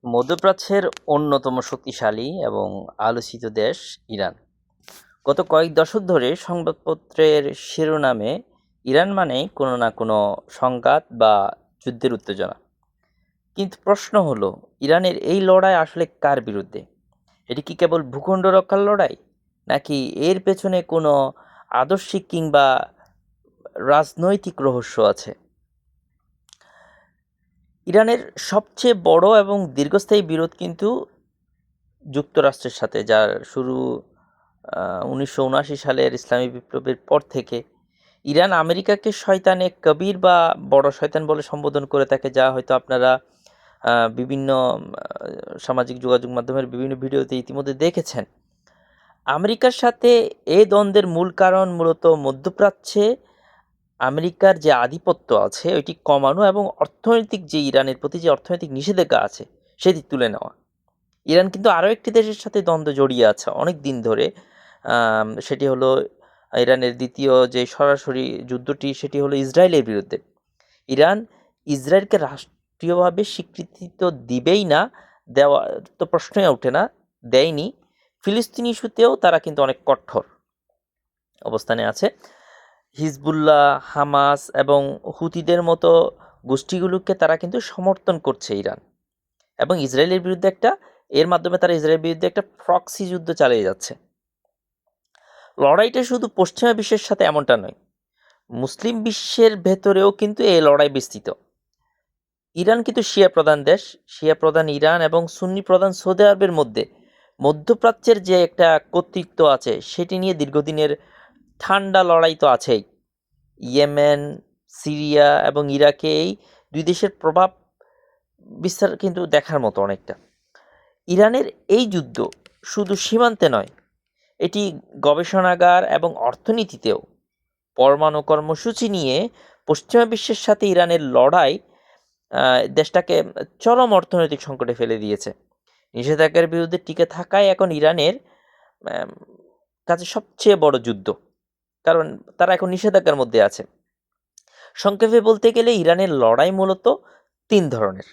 মধ্যপ্রাচ্যের অন্যতম শক্তিশালী এবং আলোচিত দেশ ইরান। গত কয়েক দশক ধরে সংবাদপত্রের শিরোনামে ইরান মানেই কোনো না কোনো সংঘাত বা যুদ্ধের উত্তেজনা। কিন্তু প্রশ্ন হলো, ইরানের এই লড়াই আসলে কার বিরুদ্ধে? এটি কি কেবল ভূখণ্ড রক্ষার লড়াই, নাকি এর পেছনে কোনো আদর্শিক কিংবা রাজনৈতিক রহস্য আছে? ইরানের সবচেয়ে বড় এবং দীর্ঘস্থায়ী বিরোধ কিন্তু যুক্তরাষ্ট্রের সাথে, যার শুরু 1979 সালের ইসলামী বিপ্লবের পর থেকে। ইরান আমেরিকাকে শয়তানে কবির বা বড় শয়তান বলে সম্বোধন করে থাকে, যা হয়তো আপনারা বিভিন্ন সামাজিক যোগাযোগ মাধ্যমের বিভিন্ন ভিডিওতে ইতিমধ্যে দেখেছেন। আমেরিকার সাথে এই দ্বন্দ্বের মূল কারণ মূলত মধ্যপ্রাচ্যে আমেরিকার যে আধিপত্য আছে ওইটি কমানো এবং অর্থনৈতিক যে ইরানের প্রতি যে অর্থনৈতিক নিষেধাজ্ঞা আছে সেটি তুলে নেওয়া। ইরান কিন্তু আরও একটি দেশের সাথে দ্বন্দ্ব জড়িয়ে আছে অনেক দিন ধরে। সেটি হলো ইরানের দ্বিতীয় যে সরাসরি যুদ্ধটি, সেটি হলো ইসরায়েলের বিরুদ্ধে। ইরান ইসরায়েলকে রাষ্ট্রীয়ভাবে স্বীকৃতি তো দিবেই না, দেওয়া তো প্রশ্নই ওঠে না, দেয়নি। ফিলিস্তিনি ইস্যুতেও তারা কিন্তু অনেক কঠোর অবস্থানে আছে। হিজবুল্লাহ, হামাস এবং হুতিদের মতো গোষ্ঠীগুলোকে তারা কিন্তু সমর্থন করছে ইরান, এবং ইসরায়েলের বিরুদ্ধে এর মাধ্যমে তারা ইসরায়েলের বিরুদ্ধে একটা প্রক্সি যুদ্ধ চালিয়ে যাচ্ছে। লড়াইটা শুধু পশ্চিমা বিশ্বের সাথে এমনটা নয়, মুসলিম বিশ্বের ভেতরেও কিন্তু এই লড়াই বিস্তৃত। ইরান কিন্তু শিয়া প্রধান দেশ। শিয়া প্রধান ইরান এবং সুন্নি প্রধান সৌদি আরবের মধ্যে মধ্যপ্রাচ্যের যে একটা কর্তৃত্ব আছে সেটি নিয়ে দীর্ঘদিনের ঠান্ডা লড়াই তো আছেই। ইয়েমেন, সিরিয়া এবং ইরাকে এই দুই দেশের প্রভাব বিস্তার কিন্তু দেখার মতো অনেকটা। ইরানের এই যুদ্ধ শুধু সীমান্তে নয়, এটি গবেষণাগার এবং অর্থনীতিতেও। পরমাণু কর্মসূচি নিয়ে পশ্চিমা বিশ্বের সাথে ইরানের লড়াই দেশটাকে চরম অর্থনৈতিক সংকটে ফেলে দিয়েছে। নিষেধাজ্ঞার বিরুদ্ধে টিকে থাকাই এখন ইরানের কাছে সবচেয়ে বড় যুদ্ধ, কারণ তারা এখন নিষেধাজ্ঞার মধ্যে আছে। সংক্ষেপে বলতে গেলে ইরানের লড়াই মূলত 3 ধরনের।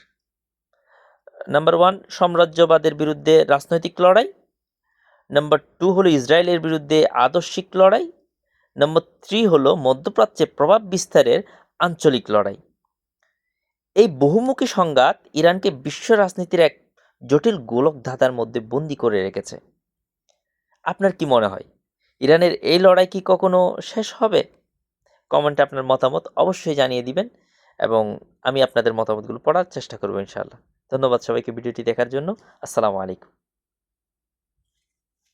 নাম্বার 1, সাম্রাজ্যবাদের বিরুদ্ধে রাজনৈতিক লড়াই। নাম্বার 2 হলো ইসরায়েলের বিরুদ্ধে আদর্শিক লড়াই। নাম্বার 3 হলো মধ্যপ্রাচ্যে প্রভাব বিস্তারের আঞ্চলিক লড়াই। এই বহুমুখী সংঘাত ইরানকে বিশ্ব রাজনীতির এক জটিল গোলক ধাঁধার মধ্যে বন্দী করে রেখেছে। আপনার কি মনে হয়, ইরানের এই লড়াই কি কখনো শেষ হবে? কমেন্টে আপনার মতামত অবশ্যই জানিয়ে দিবেন, এবং আমি আপনাদের মতামতগুলো পড়ার চেষ্টা করব ইনশাআল্লাহ। ধন্যবাদ সবাইকে ভিডিওটি দেখার জন্য। আসসালামু আলাইকুম।